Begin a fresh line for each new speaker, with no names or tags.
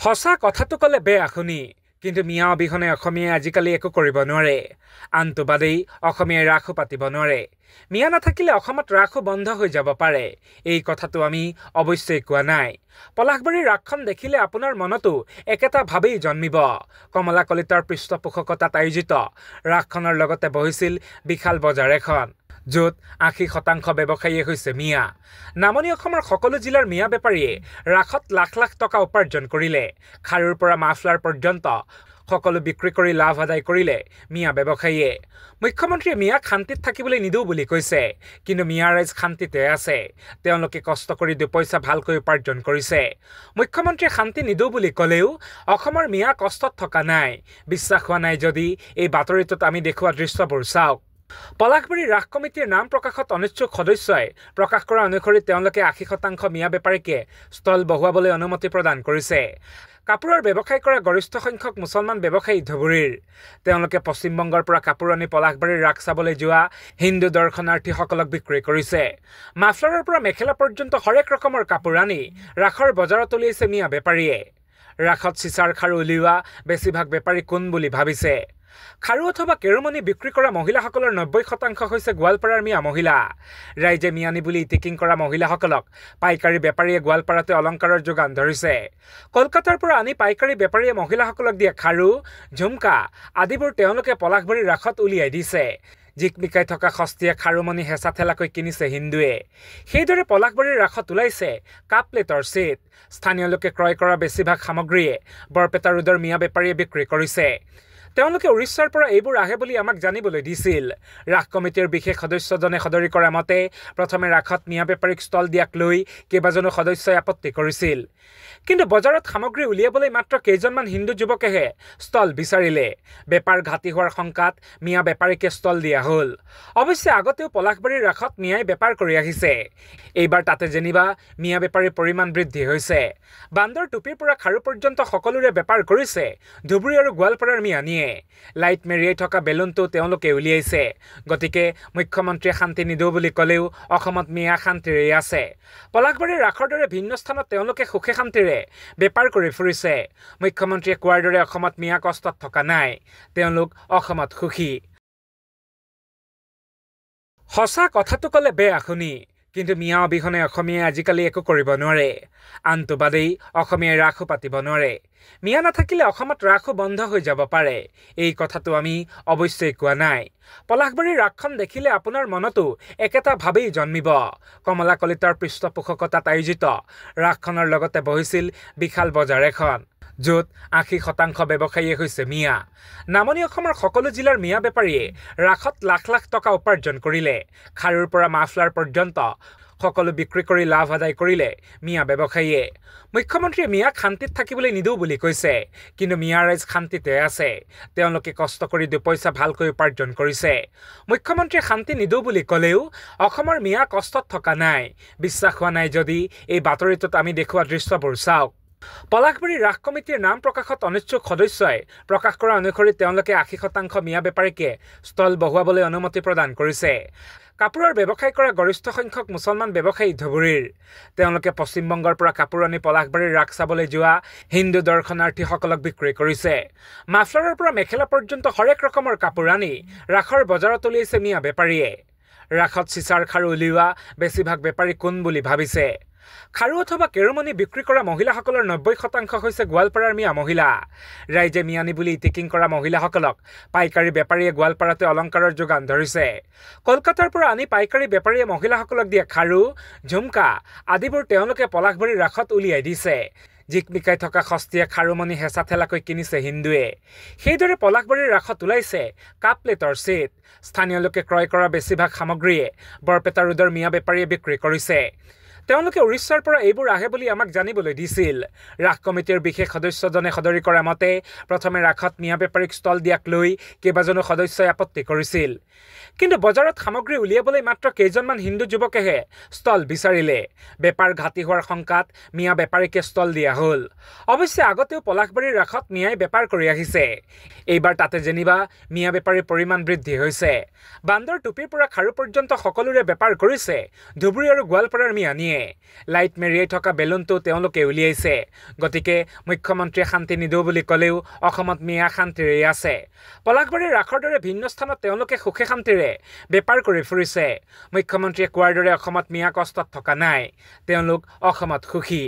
সঁচা কথাটো ক'লে বেয়া শুনি কিন্তু মিয়া অবিহনে অসমীয়াই আজিকালি একো কৰিব নোৱাৰে। আনটো বাদেই অসমীয়াই ৰাসো পাতিব নোৱাৰে। মিয়া নাথাকিলে অসমত ৰাসো বন্ধ হৈ যাব পাৰে। এই কথাটো আমি অৱশ্যেই কোৱা নাই। পলাশবাৰীৰ ৰাসখন দেখিলে আপোনাৰ মনতো একেটা ভাৱেই জন্মিব। কমলা কলিতাৰ পৃষ্ঠপোষকতাত আয়োজিত ৰাসখনৰ লগতে বহিছিল বিশাল বজাৰ এখন, য'ত ৮০% ব্যৱসায়ীয়ে হৈছে মিয়া। নামনি অসমৰ সকলো জিলাৰ মিয়া বেপাৰীয়ে ৰাসত লাখ লাখ টকা উপাৰ্জন কৰিলে। খাৰুৰ পৰা মাফলাৰ পৰ্যন্ত সকলো বিক্ৰী কৰি লাভ আদায় কৰিলে মিয়া ব্যৱসায়ীয়ে। মুখ্যমন্ত্ৰীয়ে মিয়াক শান্তিত থাকিবলৈ নিদিওঁ বুলি কৈছে, কিন্তু মিয়া ৰাইজ শান্তিতে আছে। তেওঁলোকে কষ্ট কৰি দুপইচা ভালকৈ উপাৰ্জন কৰিছে। মুখ্যমন্ত্ৰীয়ে শান্তি নিদিওঁ বুলি ক'লেও অসমৰ মিয়া কষ্টত থকা নাই। বিশ্বাস হোৱা নাই যদি এই বাতৰিটোত আমি দেখুওৱা দৃশ্যবোৰ চাওক। পলাশবাৰী ৰাস কমিটিৰ নাম প্ৰকাশত অনিচ্ছুক সদস্যই প্ৰকাশ কৰা অনুসৰি তেওঁলোকে ৮০% মিয়া বেপাৰীকে ষ্টল বহুৱাবলৈ অনুমতি প্ৰদান কৰিছে। কাপোৰৰ ব্যৱসায় কৰা গৰিষ্ঠ সংখ্যক মুছলমান ব্যৱসায়ী ধুবুৰীৰ। তেওঁলোকে পশ্চিমবংগৰ পৰা কাপোৰ আনি পলাশবাৰীৰ ৰাস চাবলৈ যোৱা হিন্দু দৰ্শনাৰ্থীসকলক বিক্ৰী কৰিছে। মাফলাৰৰ পৰা মেখেলা পৰ্যন্ত হৰেক ৰকমৰ কাপোৰ আনি ৰাসৰ বজাৰত উলিয়াইছে মিয়া বেপাৰীয়ে। ৰাসত চিচাৰ খাৰু উলিওৱা বেছিভাগ বেপাৰী কোন বুলি ভাবিছে? খাৰু অথবা কেৰুমণি বিক্ৰী কৰা মহিলাসকলৰ ৯০% হৈছে গোৱালপাৰাৰ মিয়া মহিলা। ৰাইজে মিয়ানী বুলি ইটিকিং কৰা মহিলাসকলক পাইকাৰী বেপাৰীয়ে গোৱালপাৰাতে অলংকাৰৰ যোগান ধৰিছে। কলকাতাৰ পৰা আনি পাইকাৰী বেপাৰীয়ে মহিলাসকলক দিয়া খাৰু, ঝুমকা আদিবোৰ তেওঁলোকে পলাশবাৰীৰ ৰাসত উলিয়াই দিছে। জিকমিকাই থকা সস্তীয়া খাৰুমণি হেঁচা ঠেলাকৈ কিনিছে হিন্দুৱে। সেইদৰে পলাশবাৰীৰ ৰাসত ওলাইছে কাপ প্লেটৰ ছেট। স্থানীয় লোকে ক্ৰয় কৰা বেছিভাগ সামগ্ৰীয়ে বৰপেটা ৰোডৰ মিয়া বেপাৰীয়ে বিক্ৰী কৰিছে। তেওঁলোকে উৰিষ্যাৰ পৰা এইবোৰ আহে বুলি আমাক জানিবলৈ দিছিল। ৰাস কমিটিৰ বিশেষ সদস্যজনে সদৰি কৰা মতে প্ৰথমে ৰাসত মিয়া বেপাৰীক ষ্টল দিয়াক লৈ কেইবাজনো সদস্যই আপত্তি কৰিছিল। কিন্তু বজাৰত সামগ্ৰী উলিয়াবলৈ মাত্ৰ কেইজনমান হিন্দু যুৱকেহে ষ্টল বিচাৰিলে। বেপাৰ ঘাটি হোৱাৰ শংকাত মিয়া বেপাৰীকে ষ্টল দিয়া হ'ল। অৱশ্যে আগতেও পলাশবাৰীৰ ৰাসত মিয়াই বেপাৰ কৰি আহিছে। এইবাৰ তাতে যেনিবা মিয়া বেপাৰীৰ পৰিমাণ বৃদ্ধি হৈছে। বান্দৰ টুপিৰ পৰা খাৰু পৰ্যন্ত সকলোৰে বেপাৰ কৰিছে ধুবুৰী আৰু গোৱালপাৰাৰ মিয়ানীয়ে। লাইট মেৰিয়াই থকা বেলুনটো তেওঁলোকে উলিয়াইছে। গতিকে মুখ্যমন্ত্ৰীয়ে শান্তি নিদিওঁ বুলি ক'লেও অসমত মিয়া শান্তিৰে আছে। পলাশবাৰীৰ ৰাসৰ দৰে ভিন্ন স্থানত তেওঁলোকে সুখে শান্তিৰে বেপাৰ কৰি ফুৰিছে। মুখ্যমন্ত্ৰীয়ে কোৱাৰ দৰে অসমত মিয়া কষ্টত থকা নাই। তেওঁলোক অসমত সুখী। সঁচা কথাটো ক'লে বেয়া শুনি কিন্তু মিয়া অবিহনে অসমীয়াই আজিকালি একো কৰিব নোৱাৰে। আনটো বাদেই অসমীয়াই ৰাসো পাতিব নোৱাৰে। মিয়া নাথাকিলে অসমত ৰাসো বন্ধ হৈ যাব পাৰে। এই কথাটো আমি অৱশ্যেই কোৱা নাই। পলাশবাৰীৰ ৰাসখন দেখিলে আপোনাৰ মনতো একেটা ভাৱেই জন্মিব। কমলা কলিতাৰ পৃষ্ঠপোষকতাত আয়োজিত ৰাসখনৰ লগতে বহিছিল বিশাল বজাৰ এখন, য'ত ৮০% ব্যৱসায়ীয়ে হৈছে মিয়া। নামনি অসমৰ সকলো জিলাৰ মিয়া বেপাৰীয়ে ৰাসত লাখ লাখ টকা উপাৰ্জন কৰিলে। খাৰুৰ পৰা মাফলাৰ পৰ্যন্ত সকলো বিক্ৰী কৰি লাভ আদায় কৰিলে মিয়া ব্যৱসায়ীয়ে। মুখ্যমন্ত্ৰীয়ে মিয়াক শান্তিত থাকিবলৈ নিদিওঁ বুলি কৈছে, কিন্তু মিয়া ৰাইজ শান্তিতে আছে। তেওঁলোকে কষ্ট কৰি দুপইচা ভালকৈ উপাৰ্জন কৰিছে। মুখ্যমন্ত্ৰীয়ে শান্তি নিদিওঁ বুলি ক'লেও অসমৰ মিয়া কষ্টত থকা নাই। বিশ্বাস হোৱা নাই যদি এই বাতৰিটোত আমি দেখুওৱা দৃশ্যবোৰ চাওক। পলাশবাৰী ৰাস কমিটিৰ নাম প্ৰকাশত অনিচ্ছুক সদস্যই প্ৰকাশ কৰা অনুসৰি তেওঁলোকে ৮০% মিয়া বেপাৰীকে ষ্টল বহুৱাবলৈ অনুমতি প্ৰদান কৰিছে। কাপোৰৰ ব্যৱসায় কৰা গৰিষ্ঠ সংখ্যক মুছলমান ব্যৱসায়ী ধুবুৰীৰ। তেওঁলোকে পশ্চিমবংগৰ পৰা কাপোৰ আনি পলাশবাৰীৰ ৰাস চাবলৈ যোৱা হিন্দু দৰ্শনাৰ্থীসকলক বিক্ৰী কৰিছে। মাফলাৰৰ পৰা মেখেলা পৰ্যন্ত হৰেক ৰকমৰ কাপোৰ আনি ৰাসৰ বজাৰত উলিয়াইছে মিয়া বেপাৰীয়ে। ৰাসত চিচাৰ খাৰু উলিওৱা বেছিভাগ বেপাৰী কোন বুলি ভাবিছে? খাৰু অথবা কেৰুমণি বিক্ৰী কৰা মহিলাসকলৰ ৯০% হৈছে গোৱালপাৰাৰ মিয়া মহিলা। ৰাইজে মিয়ানী বুলি ইটিকিং কৰা মহিলাসকলক পাইকাৰী বেপাৰীয়ে গোৱালপাৰাতে অলংকাৰৰ যোগান ধৰিছে। কলকাতাৰ পৰা আনি পাইকাৰী বেপাৰীয়ে মহিলাসকলক দিয়া খাৰু, ঝুমকা আদিবোৰ তেওঁলোকে পলাশবাৰীৰ ৰাসত উলিয়াই দিছে। জিকমিকাই থকা সস্তীয়া খাৰুমণি হেঁচা ঠেলাকৈ কিনিছে হিন্দুৱে। সেইদৰে পলাশবাৰীৰ ৰাসত ওলাইছে কাপ প্লেটৰ ছেট। স্থানীয় লোকে ক্ৰয় কৰা বেছিভাগ সামগ্ৰীয়ে বৰপেটা ৰোডৰ মিয়া বেপাৰীয়ে বিক্ৰী কৰিছে। তেওঁলোকে উৰিষ্যাৰ পৰা এইবোৰ আহে বুলি আমাক জানিবলৈ দিছিল। ৰাস কমিটিৰ বিশেষ সদস্যজনে সদৰি কৰা মতে প্ৰথমে ৰাসত মিয়া বেপাৰীক ষ্টল দিয়াক লৈ কেইবাজনো সদস্যই আপত্তি কৰিছিল। কিন্তু বজাৰত সামগ্ৰী উলিয়াবলৈ মাত্ৰ কেইজনমান হিন্দু যুৱকেহে ষ্টল বিচাৰিলে। বেপাৰ ঘাটি হোৱাৰ শংকাত মিয়া বেপাৰীকে ষ্টল দিয়া হ'ল। অৱশ্যে আগতেও পলাশবাৰীৰ ৰাসত মিয়াই বেপাৰ কৰি আহিছে। এইবাৰ তাতে যেনিবা মিয়া বেপাৰীৰ পৰিমাণ বৃদ্ধি হৈছে। বান্দৰ টুপিৰ পৰা খাৰু পৰ্যন্ত সকলোৰে বেপাৰ কৰিছে ধুবুৰী আৰু গোৱালপাৰাৰ মিয়ানীয়ে। লাইট মেৰিয়াই থকা বেলুনটো তেওঁলোকে উলিয়াইছে গতিকে মুখ্যমন্ত্ৰীয়ে শান্তি নিদিওঁ বুলি ক'লেও অসমত মিয়া শান্তিৰে আছে পলাশবাৰীৰ ৰাসৰ দৰে ভিন্ন স্থানত তেওঁলোকে সুখে শান্তিৰে বেপাৰ কৰি ফুৰিছে মুখ্যমন্ত্ৰীয়ে কোৱাৰ দৰে অসমত মিয়া কষ্টত থকা নাই তেওঁলোক অসমত সুখী